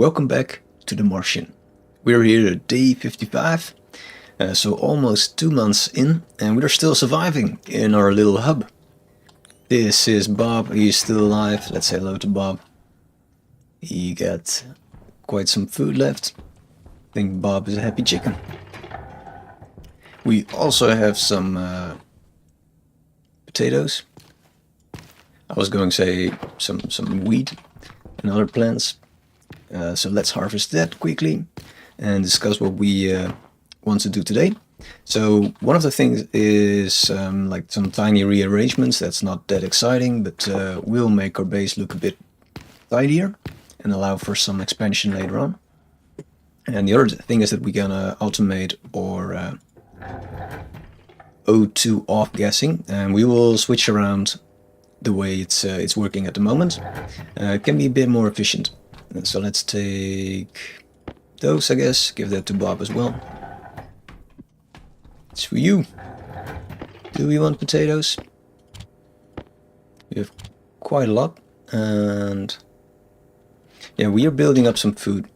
Welcome back to the Martian. We're here at day 55, so almost 2 months in, and we're still surviving in our little hub. This is Bob, he's still alive. Let's say hello to Bob. He got quite some food left. I think Bob is a happy chicken. We also have some potatoes. I was going to say some wheat and other plants. So let's harvest that quickly and discuss what we want to do today. So one of the things is like some tiny rearrangements. That's not that exciting, but will make our base look a bit tidier and allow for some expansion later on. And the other thing is that we're gonna automate our O2 off gassing, and we will switch around the way it's working at the moment. It can be a bit more efficient. So let's take those, I guess, give that to Bob as well. It's for you. Do we want potatoes? We have quite a lot, and yeah, we are building up some food.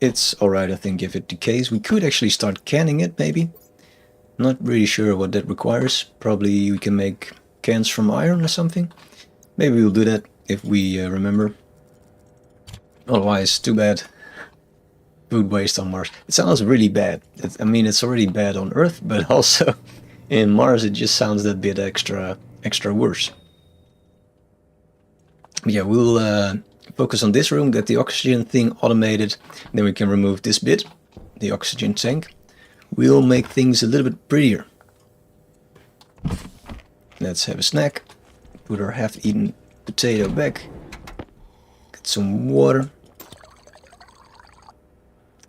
It's alright, I think, if it decays. We could actually start canning it, maybe. Not really sure what that requires. Probably we can make cans from iron or something. Maybe we'll do that if we remember. Otherwise, too bad. Food waste on Mars. It sounds really bad. I mean, it's already bad on Earth, but also in Mars it just sounds that bit extra worse. But yeah, we'll focus on this room, get the oxygen thing automated, then we can remove this bit, the oxygen tank. We'll make things a little bit prettier. Let's have a snack. Put our half-eaten potato back. Get some water.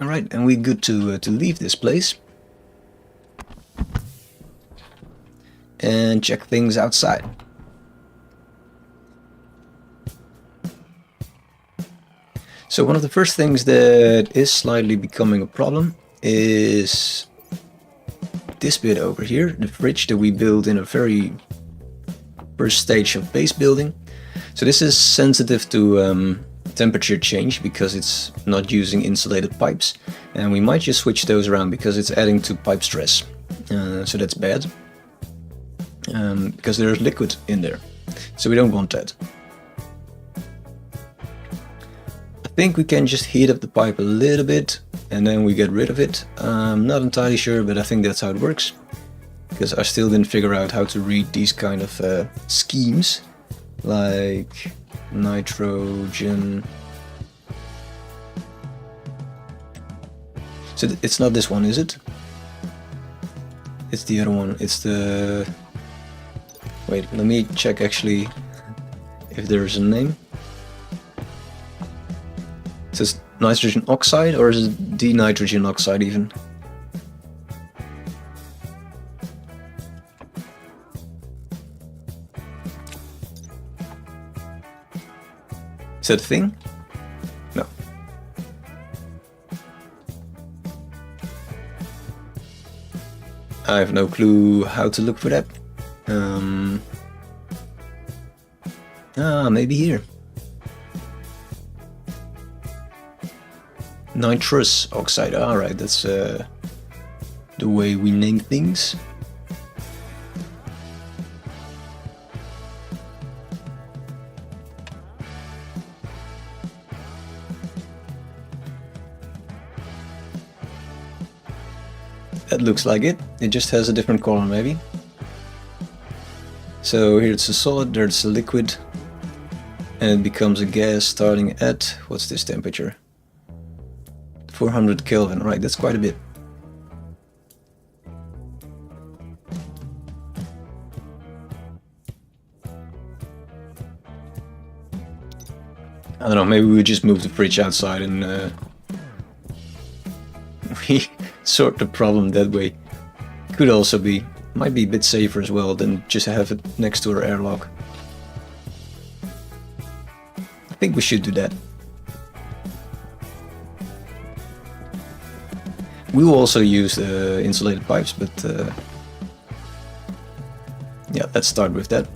Alright, and we're good to leave this place. And check things outside. So one of the first things that is slightly becoming a problem is this bit over here, the fridge that we built in a very first stage of base building. So this is sensitive to temperature change because it's not using insulated pipes, and we might just switch those around because it's adding to pipe stress. So that's bad, because there's liquid in there, so we don't want that. I think we can just heat up the pipe a little bit and then we get rid of it. I'm not entirely sure, but I think that's how it works, because I still didn't figure out how to read these kind of schemes, like nitrogen. So it's not this one, is it? It's the other one. It's the... Wait, let me check actually if there's a name. It says nitrogen oxide, or is it dinitrogen oxide even? Is that a thing? No. I have no clue how to look for that. Maybe here. Nitrous oxide. Alright, that's the way we name things. That looks like it. It just has a different color maybe. So here it's a solid, there it's a liquid, and it becomes a gas starting at, what's this temperature? 400 Kelvin, right, that's quite a bit. I don't know, maybe we just move the fridge outside and we sort the problem that way. Could also be, might be a bit safer as well than just have it next to our airlock. I think we should do that. We will also use insulated pipes, but yeah, let's start with that.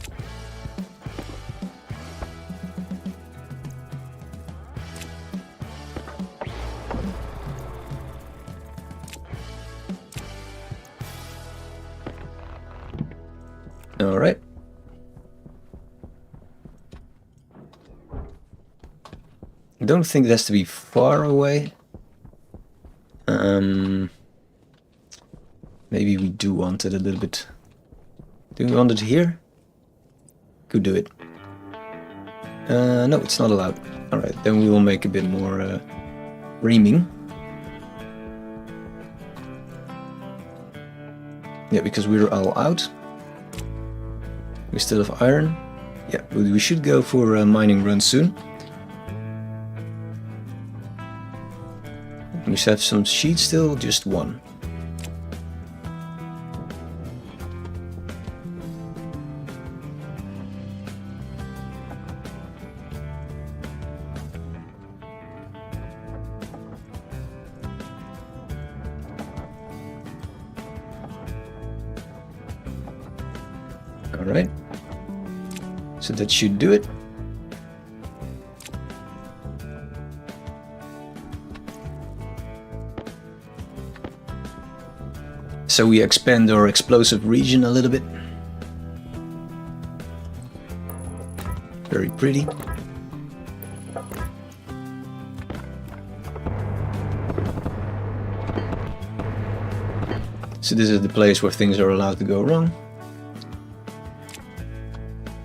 Alright. I don't think it has to be far away. Maybe we do want it a little bit. Do we want it here? Could do it. No, it's not allowed. Alright, then we will make a bit more reaming. Yeah, because we're all out. We still have iron. Yeah, we should go for a mining run soon. We have some sheets still, just one. Alright, so that should do it. So we expand our explosive region a little bit. Very pretty. So this is the place where things are allowed to go wrong.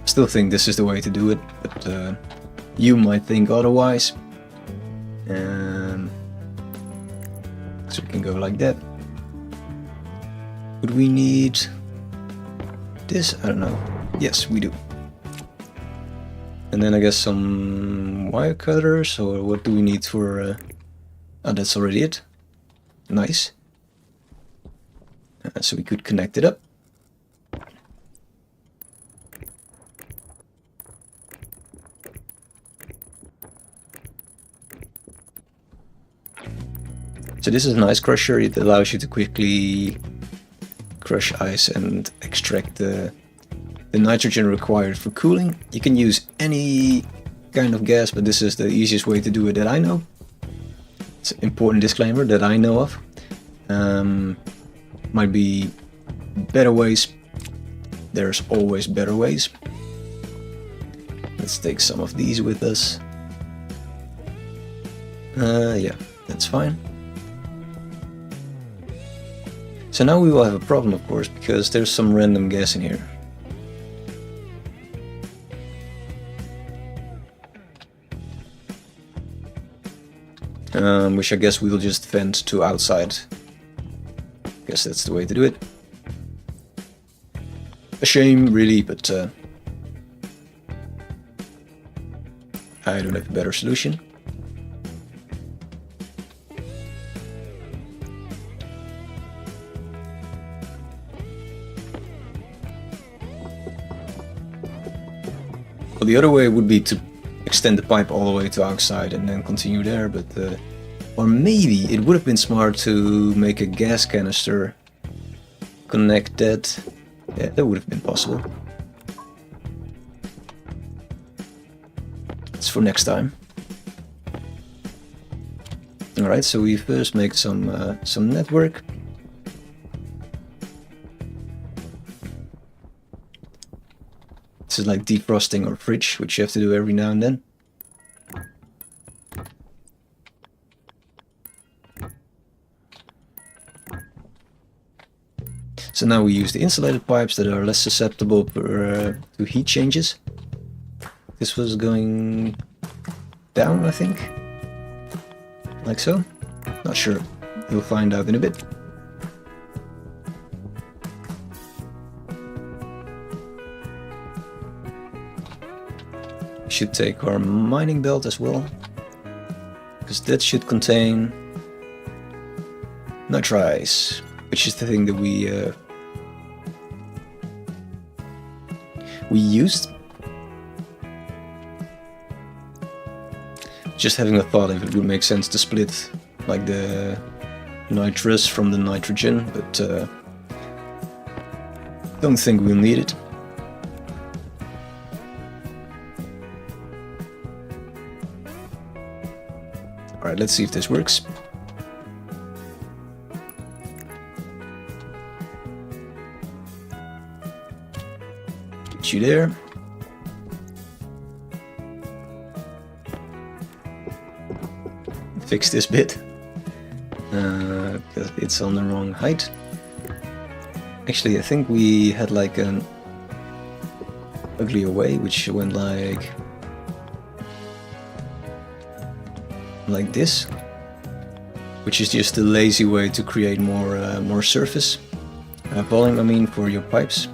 Still think this is the way to do it, but you might think otherwise. So we can go like that. Would we need this? I don't know. Yes, we do. And then I guess some wire cutters, or what do we need for... Oh, that's already it. Nice. So we could connect it up. So this is an ice crusher. It allows you to quickly crush ice and extract the nitrogen required for cooling. You can use any kind of gas, but this is the easiest way to do it that I know. It's an important disclaimer that I know of. Might be better ways. There's always better ways. Let's take some of these with us. Yeah, that's fine. So now we will have a problem, of course, because there's some random gas in here. Which I guess we'll just vent to outside. Guess that's the way to do it. A shame, really, but I don't have a better solution. Well, the other way would be to extend the pipe all the way to outside and then continue there, but or maybe it would have been smart to make a gas canister, connect that. Yeah, that would have been possible. It's for next time. Alright, so we first make some network. This is like defrosting our fridge, which you have to do every now and then. So now we use the insulated pipes that are less susceptible to heat changes. This was going down, I think. Like so. Not sure. You'll find out in a bit. We should take our mining belt as well, because that should contain nitrice, which is the thing that we used. Just having a thought if it would make sense to split like the nitrous from the nitrogen, but don't think we'll need it. Alright, let's see if this works. put you there. Fix this bit. Because it's on the wrong height. Actually, I think we had like an uglier way, which went like this, which is just a lazy way to create more surface volume. I mean, for your pipes.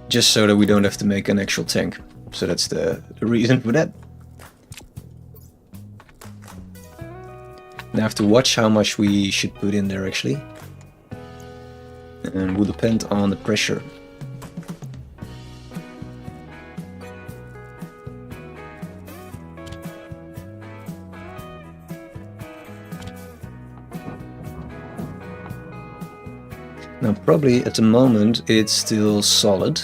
Just so that we don't have to make an actual tank. So that's the reason for that. I have to watch how much we should put in there actually. And will depend on the pressure. Now probably at the moment it's still solid.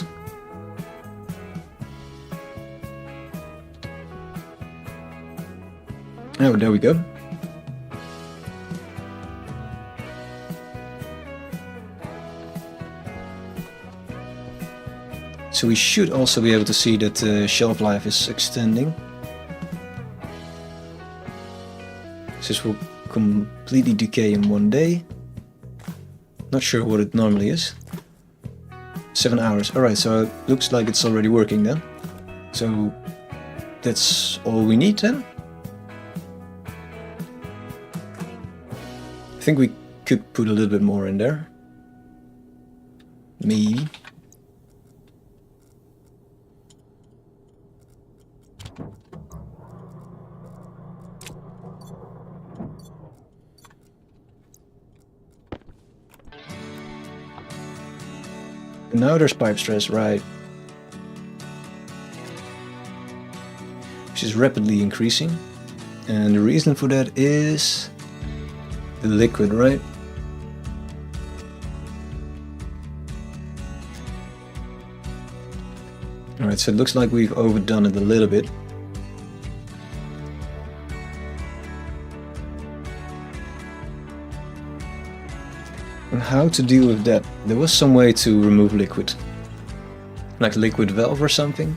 Oh, there we go. So we should also be able to see that the shelf life is extending. This will completely decay in 1 day. Not sure what it normally is. 7 hours. Alright, so it looks like it's already working then. So that's all we need then. I think we could put a little bit more in there. Maybe. Now there's pipe stress, right? Which is rapidly increasing. And the reason for that is the liquid, right? Alright, so it looks like we've overdone it a little bit. And how to deal with that? There was some way to remove liquid. Like liquid valve or something.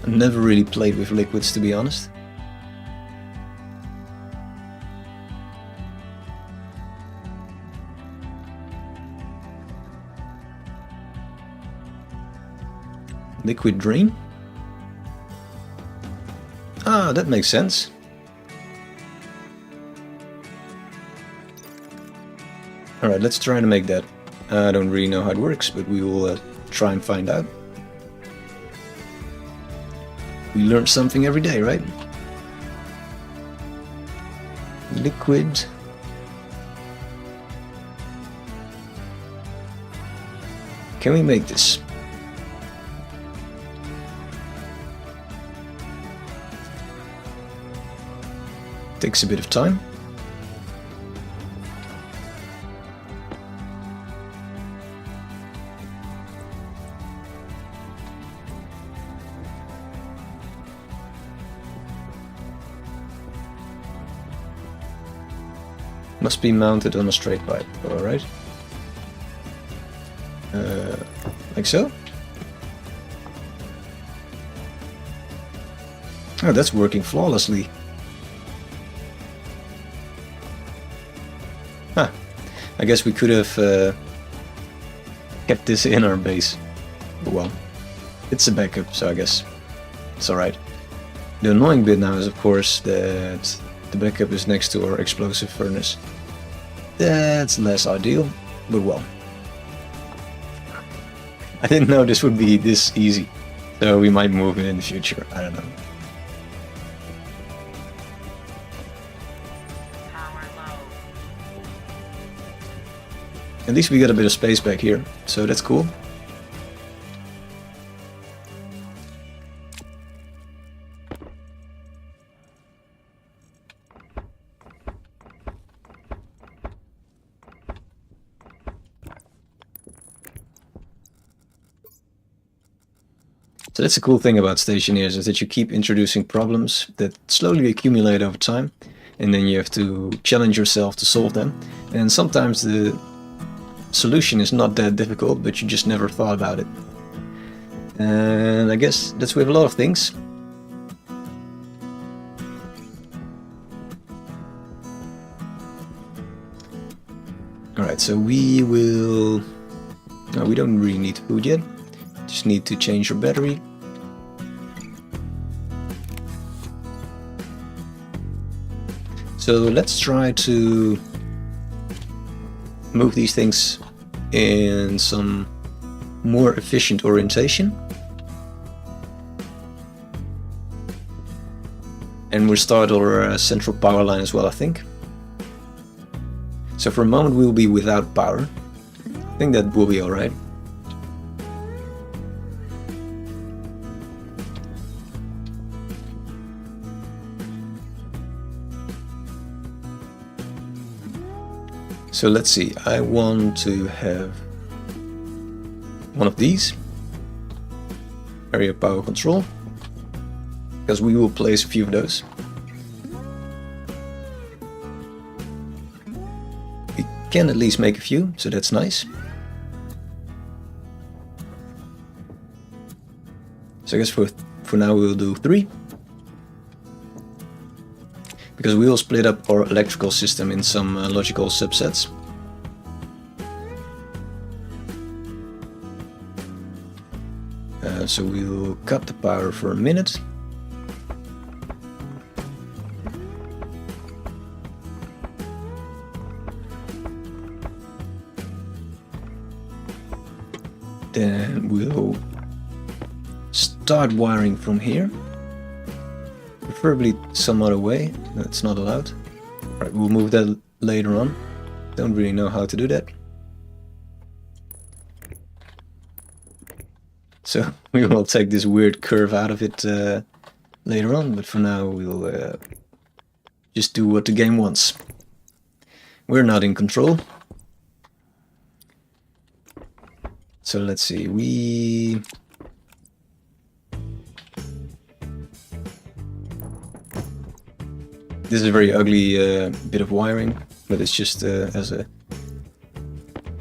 I never really played with liquids, to be honest. Liquid drain? Ah, that makes sense. Alright, let's try to make that. I don't really know how it works, but we will try and find out. We learn something every day, right? Liquid. Can we make this? Takes a bit of time. Must be mounted on a straight pipe, alright. Like so. Oh, that's working flawlessly. Huh. I guess we could have kept this in our base. But well, it's a backup, so I guess it's alright. The annoying bit now is, of course, that the backup is next to our explosive furnace. That's less ideal, but well. I didn't know this would be this easy, so we might move it in the future, I don't know. At least we got a bit of space back here, so that's cool. So that's the cool thing about Stationeers, is that you keep introducing problems that slowly accumulate over time, and then you have to challenge yourself to solve them. And sometimes the solution is not that difficult, but you just never thought about it. And I guess that's with a lot of things. Alright, so we will... No, we don't really need food yet. Just need to change your battery. So let's try to move these things in some more efficient orientation. And we'll start our central power line as well, I think. So for a moment we'll be without power. I think that will be alright. So let's see, I want to have one of these. Area power control. Because we will place a few of those. We can at least make a few, so that's nice. So I guess for now we'll do 3. Because we will split up our electrical system in some logical subsets. So we'll cut the power for a minute. Then we'll start wiring from here. Preferably some other way, that's not allowed. Alright, we'll move that later on. Don't really know how to do that. So we will take this weird curve out of it later on, but for now we'll just do what the game wants. We're not in control. So let's see, this is a very ugly bit of wiring, but it's just as a,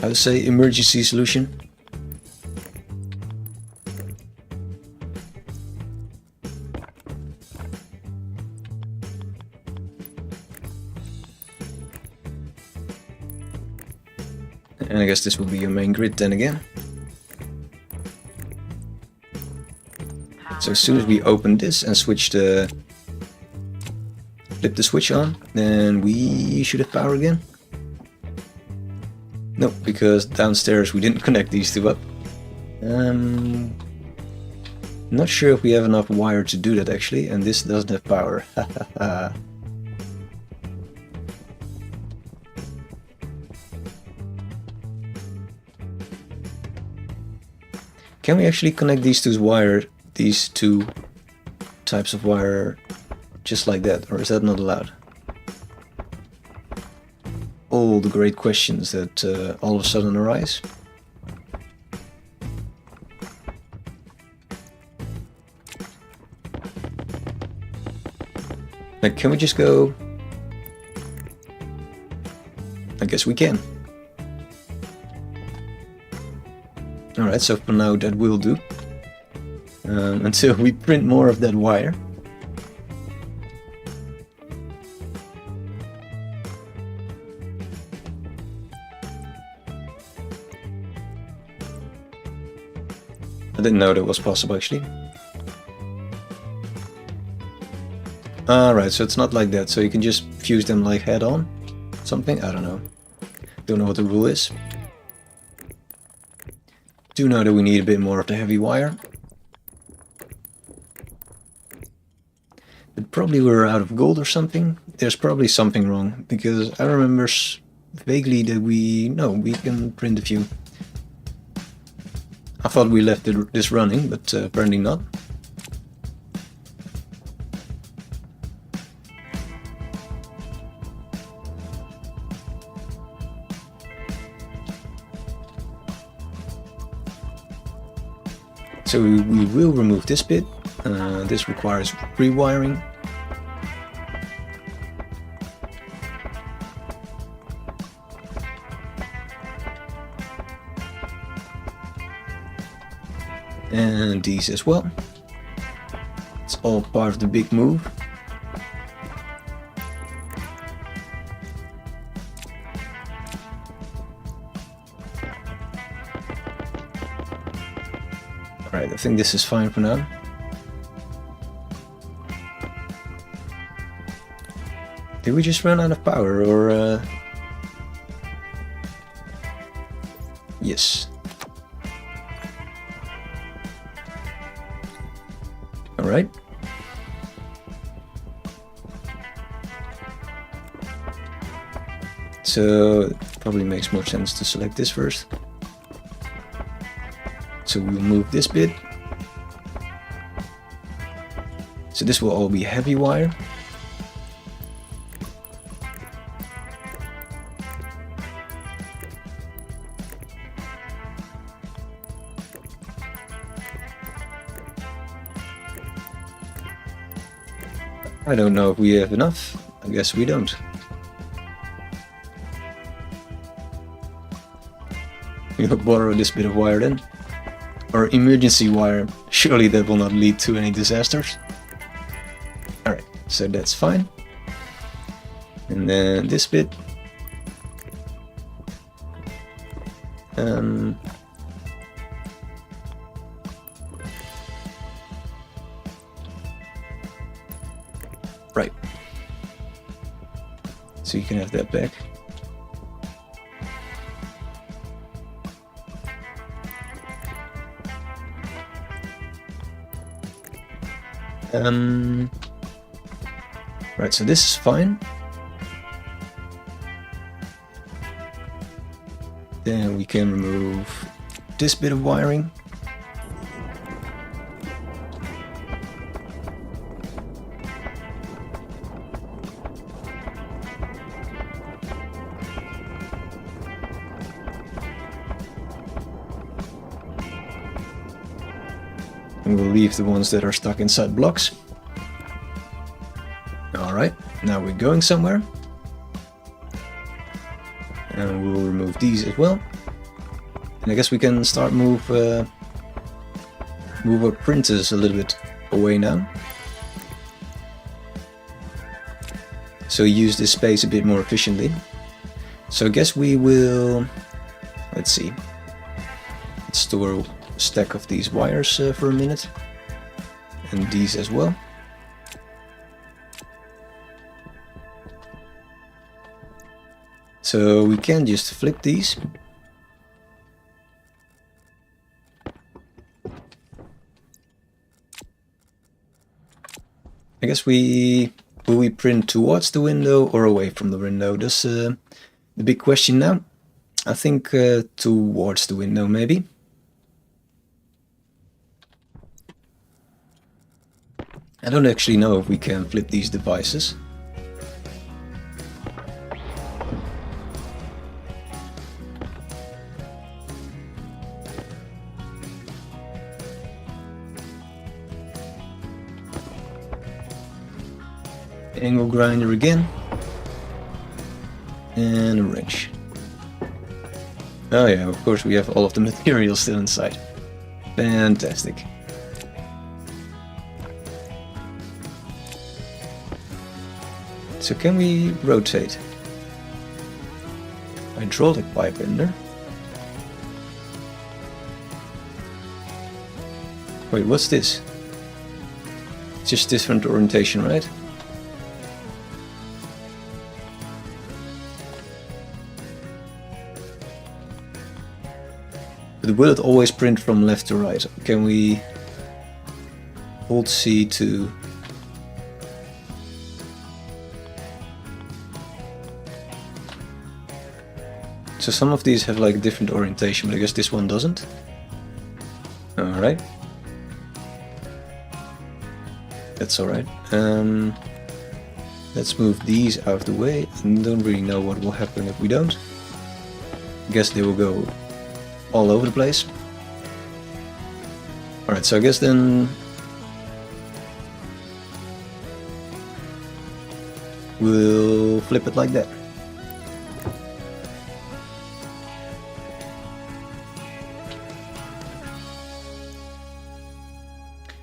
how to say, emergency solution. And I guess this will be your main grid then again. So as soon as we open this and switch the... flip the switch on, then we should have power again. No, because downstairs we didn't connect these two up. Not sure if we have enough wire to do that actually, and this doesn't have power. Can we actually connect these two types of wire just like that, or is that not allowed? All the great questions that all of a sudden arise. Like, can we just go? I guess we can. Alright, so for now that will do. Until we print more of that wire. I didn't know that was possible actually. Alright, so it's not like that, so you can just fuse them like head on? Something? I don't know. Don't know what the rule is. Do know that we need a bit more of the heavy wire. But probably we're out of gold or something. There's probably something wrong, because I remember vaguely that we can print a few. I thought we left this running, but apparently not. So we will remove this bit. This requires rewiring. And these as well. It's all part of the big move. Alright, I think this is fine for now. Did we just run out of power, or yes. Alright. So it probably makes more sense to select this first. So we'll move this bit. So this will all be heavy wire. I don't know if we have enough. I guess we don't. We'll borrow this bit of wire then. Or emergency wire. Surely that will not lead to any disasters. Alright, so that's fine. And then this bit. Right. So you can have that back. Right, so this is fine. Then we can remove this bit of wiring. And we'll leave the ones that are stuck inside blocks. Alright, now we're going somewhere. And we'll remove these as well. And I guess we can start move our printers a little bit away now. So use this space a bit more efficiently. So I guess we will, let's see, let's store a stack of these wires for a minute. And these as well. So we can just flip these. I guess will we print towards the window or away from the window? That's the big question now. I think towards the window maybe. I don't actually know if we can flip these devices. Angle grinder again. And a wrench. Oh yeah, of course we have all of the material still inside. Fantastic. So can we rotate? Hydraulic pipe bender. Wait, what's this? It's just different orientation, right? But will it always print from left to right? Can we hold C to... So some of these have like a different orientation, but I guess this one doesn't. Alright. That's alright. Let's move these out of the way. I don't really know what will happen if we don't. I guess they will go all over the place. Alright, so I guess then we'll flip it like that.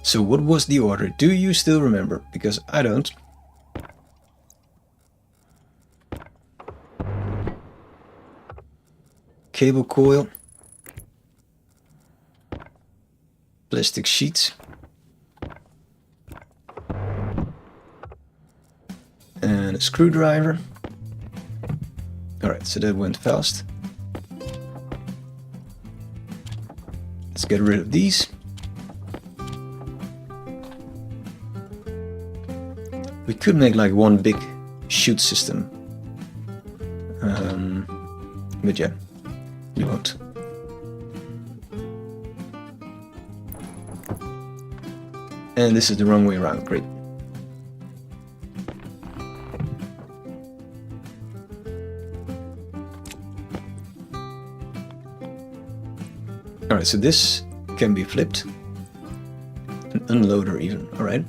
So what was the order? Do you still remember? Because I don't. Cable coil. Plastic sheets. And a screwdriver. Alright, so that went fast. Let's get rid of these. We could make like one big chute system. But yeah, we won't. And this is the wrong way around, great. Alright, so this can be flipped. An unloader even, alright.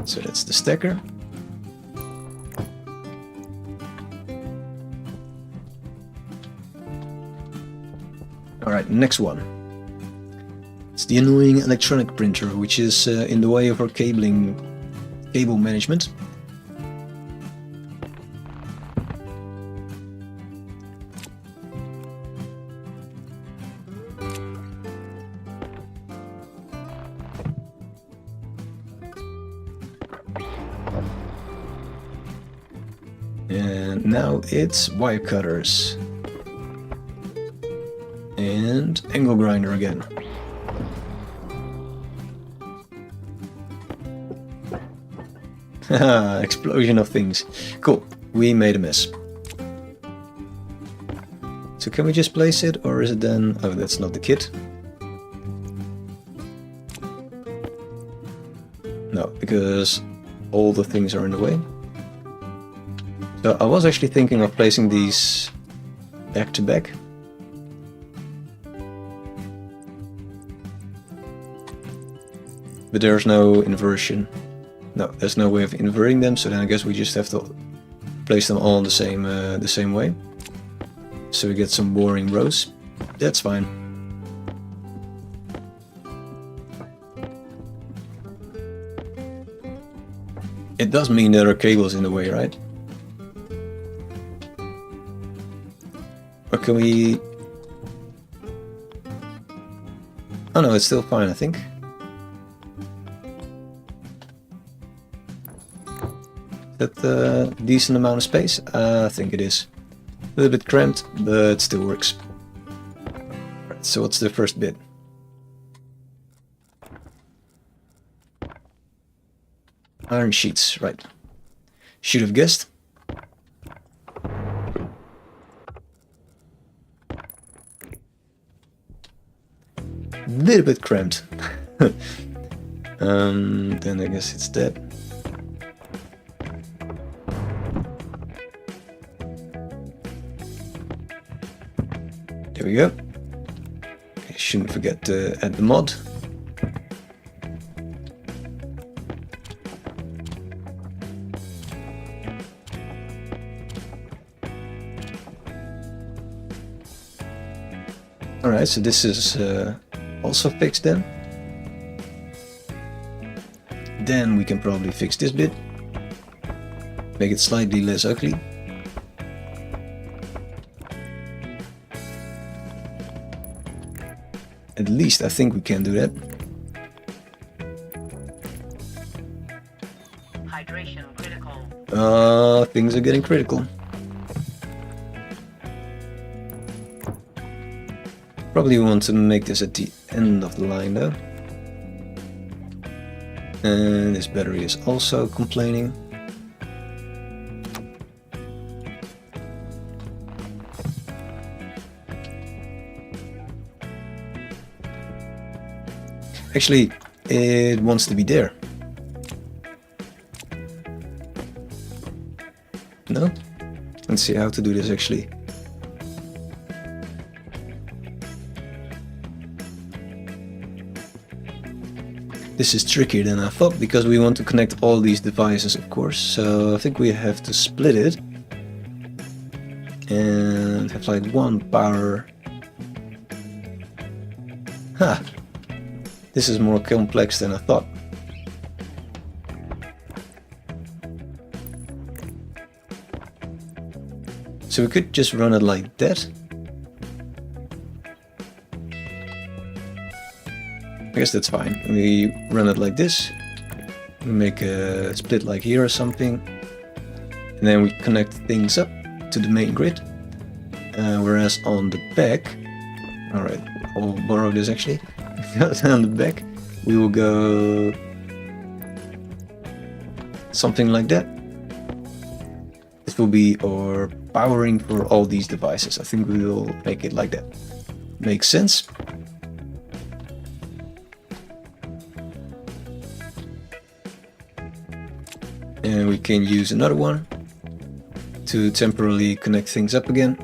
So that's the stacker. Alright, next one. It's the annoying electronic printer, which is in the way of our cable management. And now it's wire cutters. And angle grinder again. Haha, explosion of things. Cool, we made a mess. So can we just place it, or is it then... Oh, that's not the kit. No, because all the things are in the way. So I was actually thinking of placing these back to back. But there's no inversion. No, there's no way of inverting them, so then I guess we just have to place them all in the same way. So we get some boring rows. That's fine. It does mean there are cables in the way, right? Or can we... Oh no, it's still fine, I think. Is that a decent amount of space? I think it is. A little bit cramped, but it still works. Right, so what's the first bit? Iron sheets, right. Should have guessed. Little bit cramped. Then I guess it's that. There we go. Okay, shouldn't forget to add the mod. Alright, so this is also fixed then. Then we can probably fix this bit. Make it slightly less ugly. At least I think we can do that. Hydration critical. Things are getting critical. Probably want to make this at the end of the line though. And this battery is also complaining. Actually, it wants to be there. No? Let's see how to do this actually. This is trickier than I thought because we want to connect all these devices, of course. So I think we have to split it and have like one power. Ha! This is more complex than I thought. So we could just run it like that. I guess that's fine. We run it like this. We make a split like here or something. And then we connect things up to the main grid. Whereas on the back... Alright, I'll borrow this actually. On the back we will go... something like that. This will be our powering for all these devices. I think we will make it like that. Makes sense. And we can use another one to temporarily connect things up again.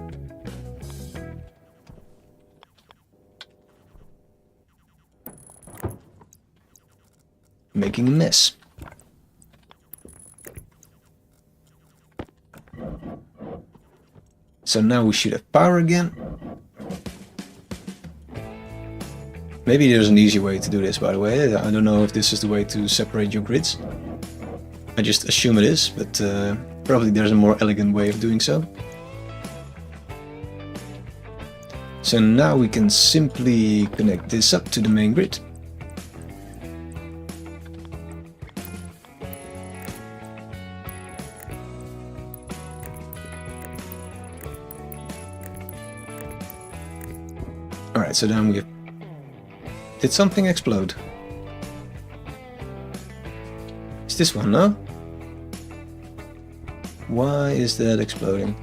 Making a mess. So now we should have power again. Maybe there's an easy way to do this, by the way. I don't know if this is the way to separate your grids. I just assume it is, but probably there's a more elegant way of doing so. So now we can simply connect this up to the main grid. Alright, so then we have... Did something explode? It's this one, no? Why is that exploding?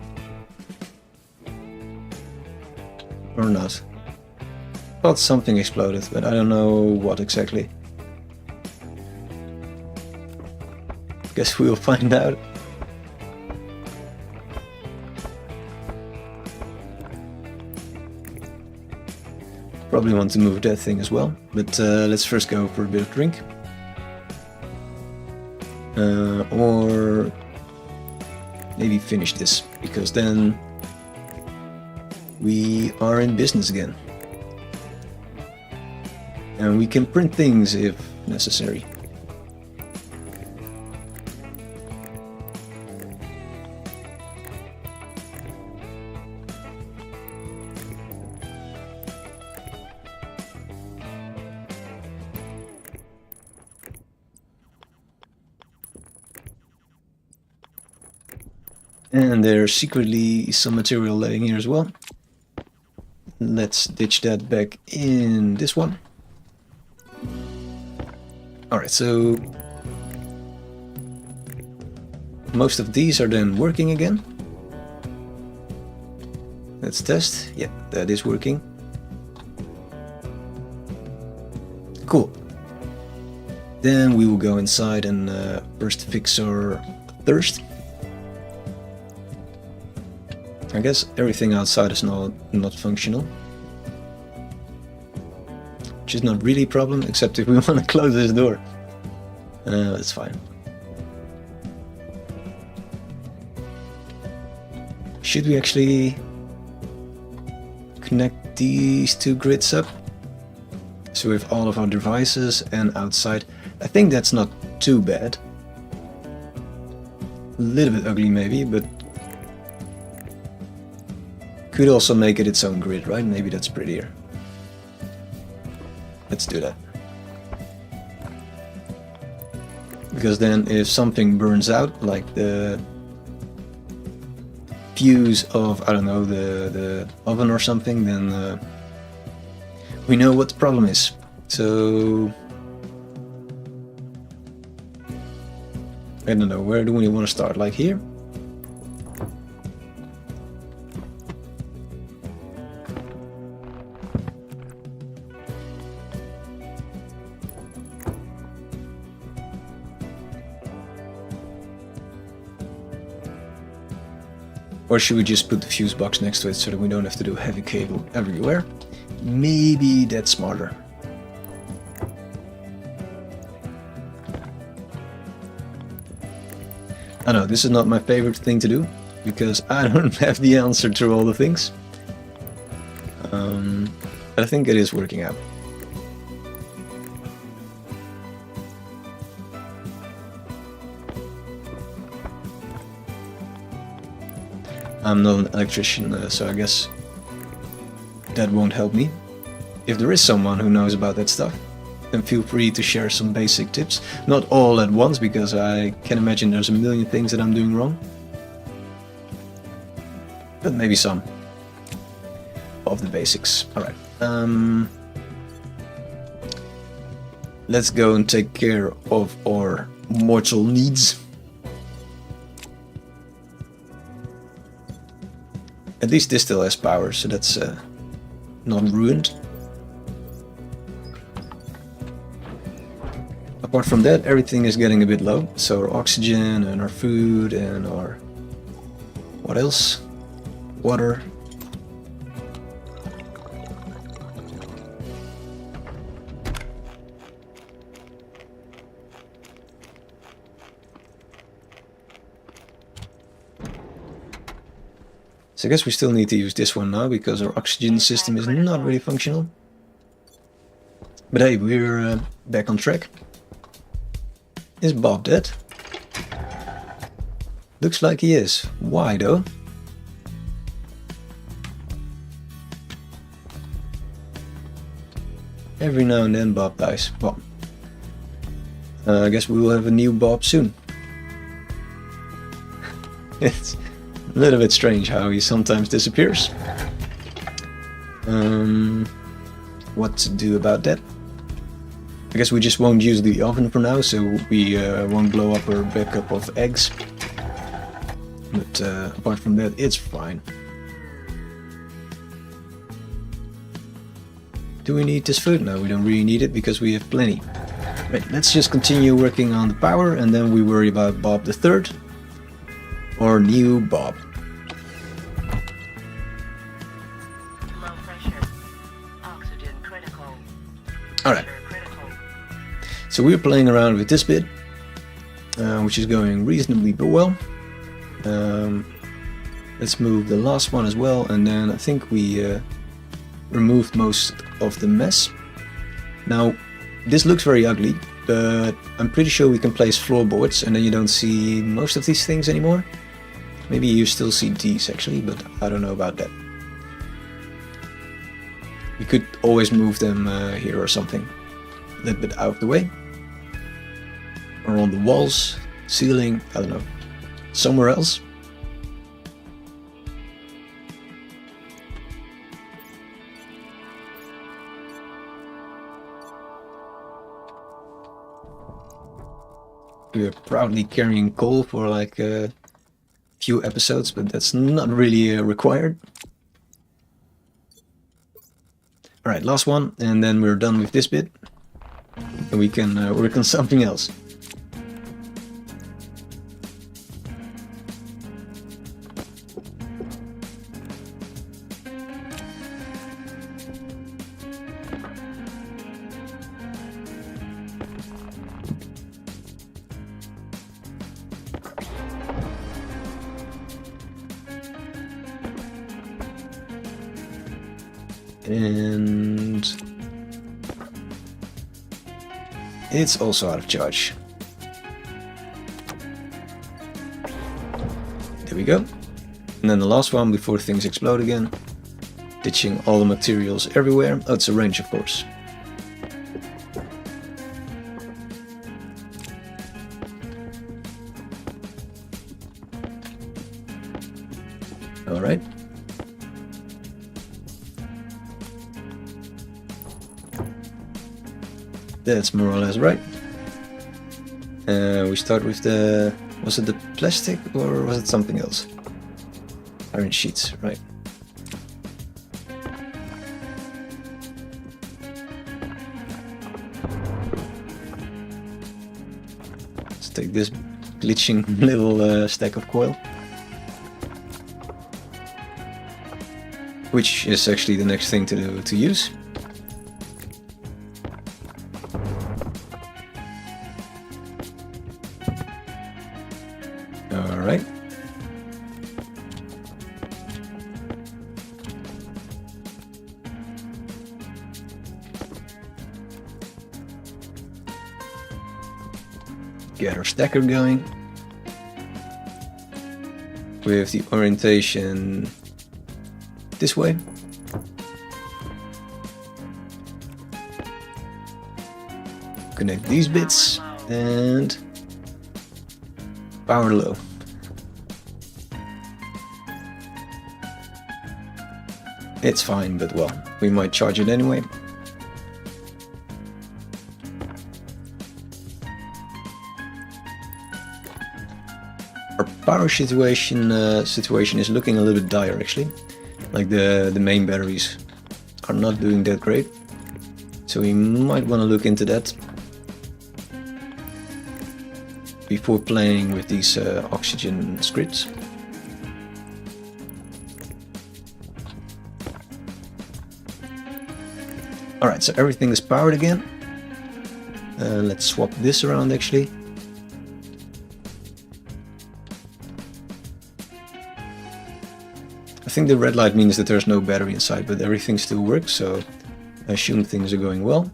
Or not? I thought something exploded, but I don't know what exactly. Guess we'll find out. Probably want to move that thing as well, but let's first go for a bit of drink. Or maybe finish this, because then we are in business again. And we can print things if necessary. And there's secretly some material laying here as well. Let's ditch that back in this one. Alright, so most of these are then working again. Let's test. Yeah, that is working. Cool. Then we will go inside and first fix our thirst. I guess everything outside is not functional. Which is not really a problem, except if we want to close this door. That's fine. Should we actually connect these two grids up? So we have all of our devices and outside. I think that's not too bad. A little bit ugly maybe, but could also make it its own grid, right? Maybe that's prettier. Let's do that. Because then if something burns out, like the fuse of, I don't know, the oven or something, then we know what the problem is. So I don't know, where do we want to start? Like here? Or should we just put the fuse box next to it so that we don't have to do heavy cable everywhere? Maybe that's smarter. I know this is not my favorite thing to do, because I don't have the answer to all the things. But I think it is working out. I'm not an electrician, so I guess that won't help me. If there is someone who knows about that stuff, then feel free to share some basic tips. Not all at once, because I can imagine there's a million things that I'm doing wrong. But maybe some of the basics. Alright. Let's go and take care of our mortal needs. At least this still has power, so that's not ruined. Apart from that, everything is getting a bit low. So our oxygen and our food and our... what else? Water. So I guess we still need to use this one now, because our oxygen system is not really functional. But hey, we're back on track. Is Bob dead? Looks like he is. Why though? Every now and then Bob dies. Well, I guess we will have a new Bob soon. It's a little bit strange how he sometimes disappears. What to do about that? I guess we just won't use the oven for now, so we won't blow up our backup of eggs. But apart from that, it's fine. Do we need this food? No, we don't really need it because we have plenty. Right, let's just continue working on the power, and then we worry about Bob the Third. Or new Bob. Low pressure. Oxygen critical. Alright. Pressure critical. So we're playing around with this bit, which is going reasonably well. Let's move the last one as well, and then I think we removed most of the mess. Now, this looks very ugly, but I'm pretty sure we can place floorboards, and then you don't see most of these things anymore. Maybe you still see these actually, but I don't know about that. We could always move them here or something, a little bit out of the way. Or on the walls, ceiling, I don't know, somewhere else. We're proudly carrying coal for like a few episodes, but that's not really required. Alright, last one, and then we're done with this bit. And we can work on something else. And it's also out of charge. There we go. And then the last one before things explode again. Ditching all the materials everywhere. Oh, it's a wrench, of course. All right. That's more or less right. We start with the... was it the plastic or was it something else? Iron sheets, right. Let's take this glitching little stack of coil. Which is actually the next thing to use. get our stacker going with the orientation this way. Connect these bits and power low. It's fine, but well, we might charge it anyway. Our power situation is looking a little bit dire actually. Like the main batteries are not doing that great. So we might want to look into that before playing with these oxygen scripts. Alright, so everything is powered again. Let's swap this around actually. I think the red light means that there's no battery inside, but everything still works, so I assume things are going well.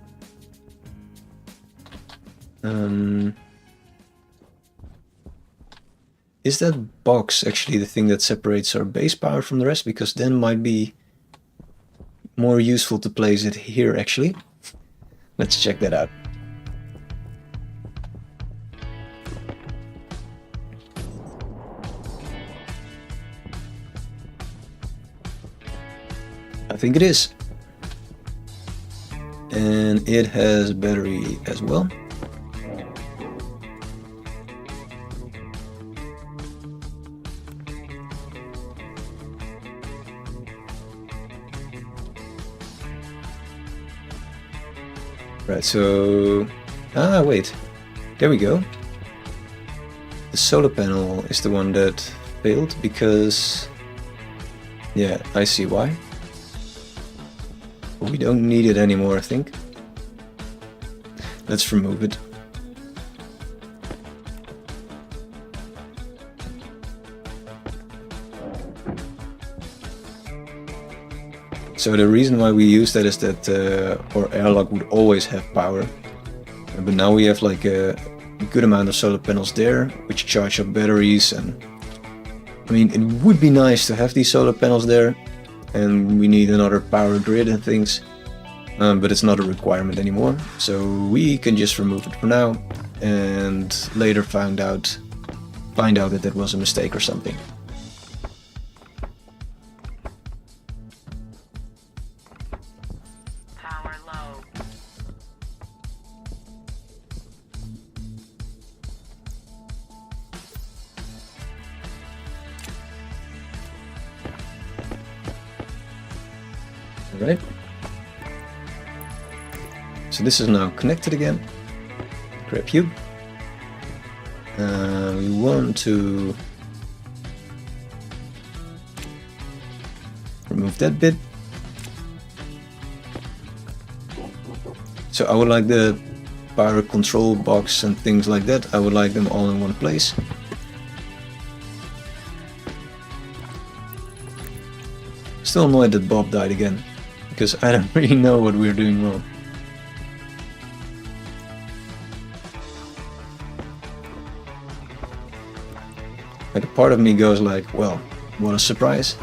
Is that box actually the thing that separates our base power from the rest? Because then it might be more useful to place it here actually. Let's check that out. I think it is. And it has battery as well. Right, so... wait. There we go. The solar panel is the one that failed because... Yeah, I see why. We don't need it anymore, I think. Let's remove it. So the reason why we use that is that our airlock would always have power. But now we have like a good amount of solar panels there, which charge up batteries. And I mean, it would be nice to have these solar panels there. And we need another power grid and things. But it's not a requirement anymore. So we can just remove it for now. And later find out that that was a mistake or something. Alright. So this is now connected again. Grab you. We want to remove that bit. So I would like the power control box and things like that. I would like them all in one place. Still annoyed that Bob died again, because I don't really know what we're doing wrong. Like a part of me goes like, well, what a surprise.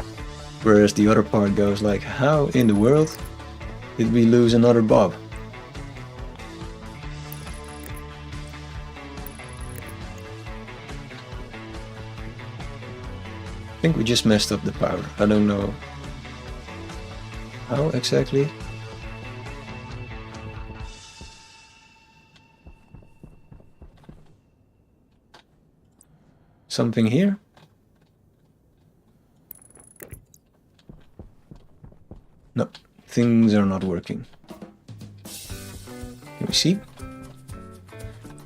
Whereas the other part goes like, how in the world did we lose another Bob? I think we just messed up the power. I don't know how exactly. Something here? No, things are not working. Can we see?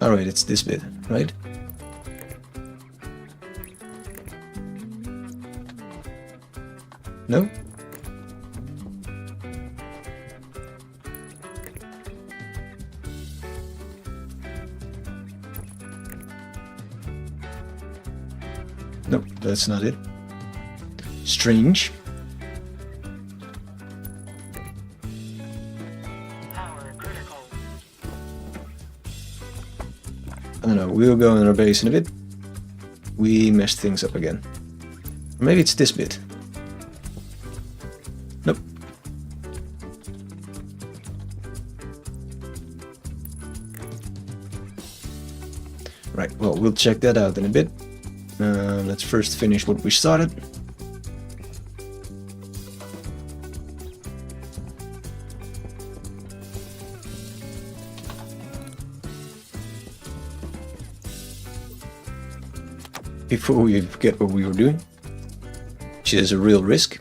Alright, it's this bit, right? No? Nope, that's not it. Strange. Power critical. don't know, we'll go in our base in a bit. We messed things up again. Or maybe it's this bit. Nope. Right, well, we'll check that out in a bit. Let's first finish what we started. Before we forget what we were doing, which is a real risk.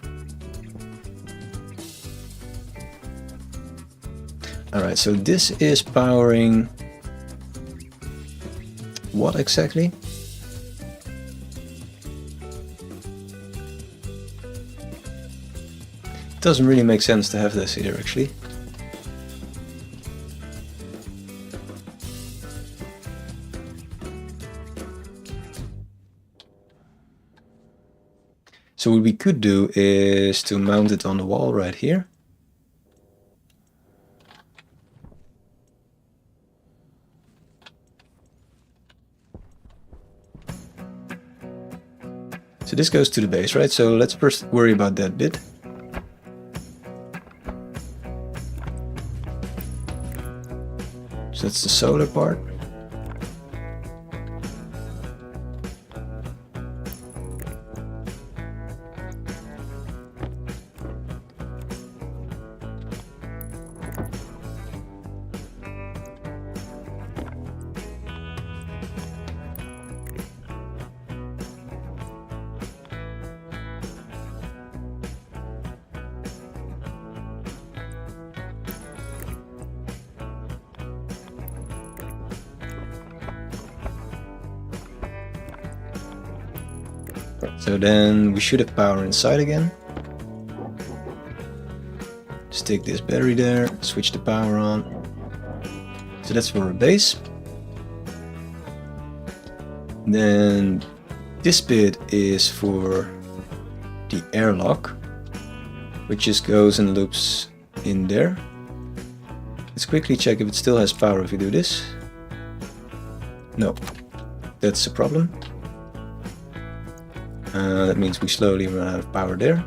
Alright, so this is powering what exactly? It doesn't really make sense to have this here actually. So what we could do is to mount it on the wall right here. So this goes to the base, right? So let's first worry about that bit. So that's the solar part. So then we should have power inside again. Stick this battery there, switch the power on. So that's for a base. Then this bit is for the airlock, which just goes and loops in there. Let's quickly check if it still has power if we do this. No, that's a problem. That means we slowly run out of power there.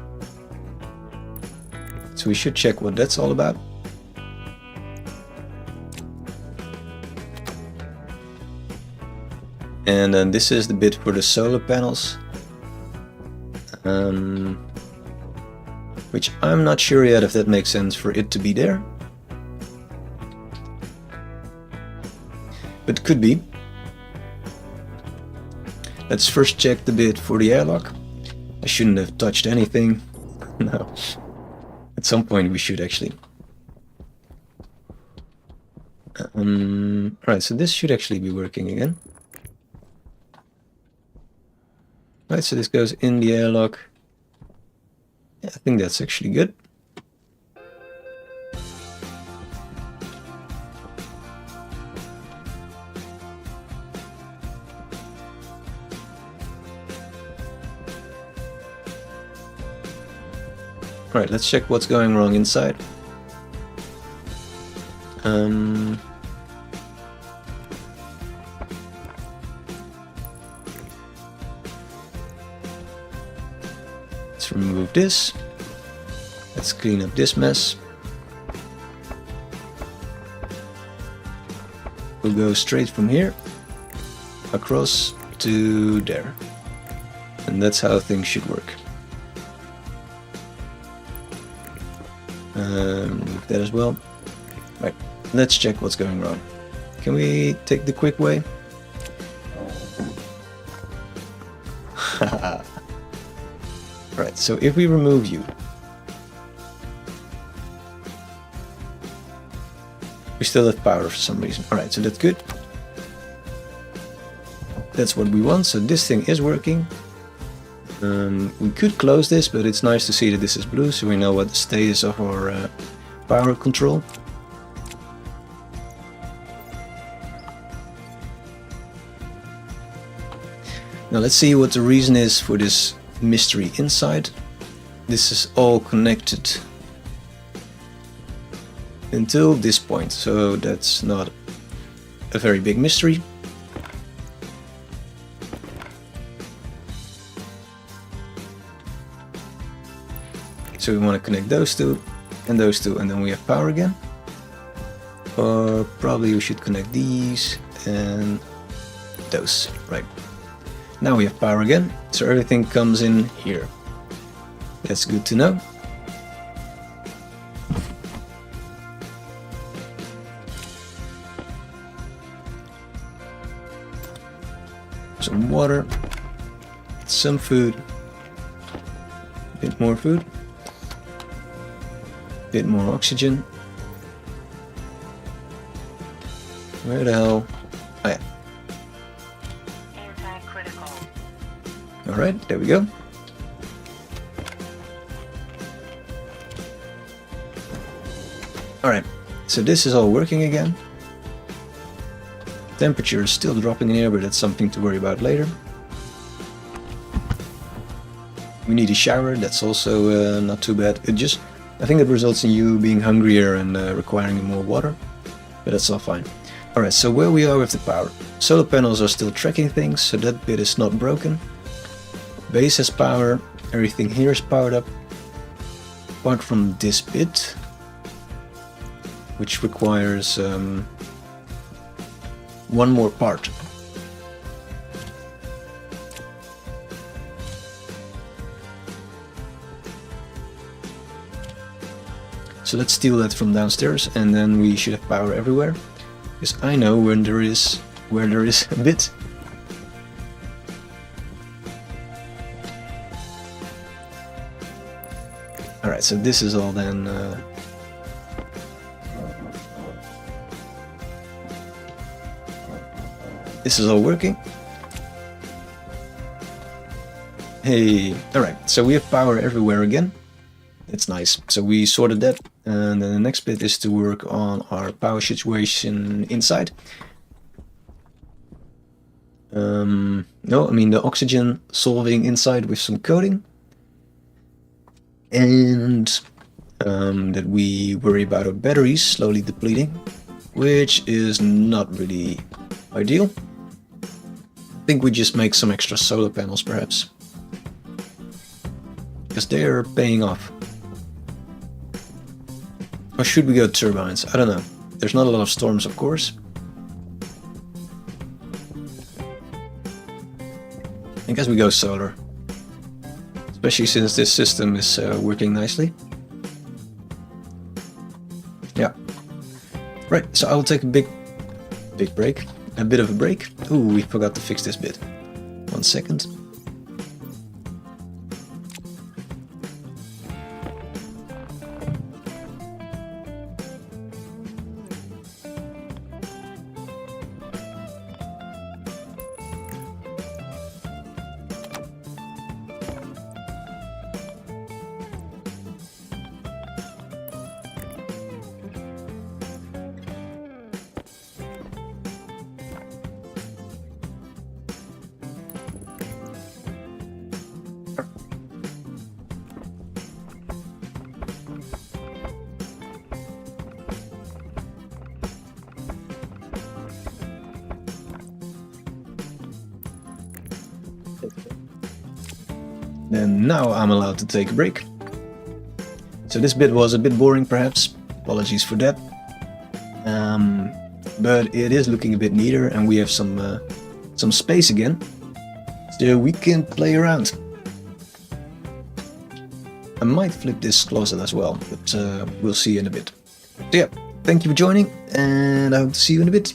So we should check what that's all about. And then this is the bit for the solar panels. Which I'm not sure yet if that makes sense for it to be there. But could be. Let's first check the bit for the airlock. I shouldn't have touched anything. No. At some point we should actually. Right, so this should actually be working again. Right, so this goes in the airlock. Yeah, I think that's actually good. Right, let's check what's going wrong inside. Let's remove this. Let's clean up this mess. We'll go straight from here across to there. And that's how things should work. Remove that as well. Right, let's check what's going wrong. Can we take the quick way? Right, so if we remove you, we still have power for some reason. Alright, so that's good. That's what we want, so this thing is working. We could close this, but it's nice to see that this is blue, so we know what the status of our power control. Now let's see what the reason is for this mystery inside. This is all connected until this point, so that's not a very big mystery. So we want to connect those two, and then we have power again. Or probably we should connect these and those, right. Now we have power again, so everything comes in here. That's good to know. Some water, some food, a bit more food, a bit more oxygen. Where the hell? Oh yeah. Anti-critical. Alright, there we go. Alright, so this is all working again. Temperature is still dropping in here, but that's something to worry about later. We need a shower, that's also not too bad. I think it results in you being hungrier and requiring more water, but that's all fine. Alright, so where we are with the power. Solar panels are still tracking things, so that bit is not broken. Base has power, everything here is powered up. Apart from this bit, which requires one more part. So let's steal that from downstairs, and then we should have power everywhere. Because I know where there is a bit. Alright, so this is all then this is all working. Hey, alright, so we have power everywhere again. It's nice. So we sorted that, and then the next bit is to work on our power situation inside. No, I mean the oxygen solving inside with some coating. And that we worry about our batteries slowly depleting, which is not really ideal. I think we just make some extra solar panels perhaps, because they are paying off. Or should we go turbines? I don't know. There's not a lot of storms, of course. I guess we go solar. Especially since this system is working nicely. Yeah. Right, so I will take a big break. A bit of a break. Ooh, we forgot to fix this bit. 1 second. And now I'm allowed to take a break. So this bit was a bit boring perhaps, apologies for that. But it is looking a bit neater, and we have some space again, so we can play around. I might flip this closet as well, but we'll see in a bit. So yeah, thank you for joining, and I hope to see you in a bit.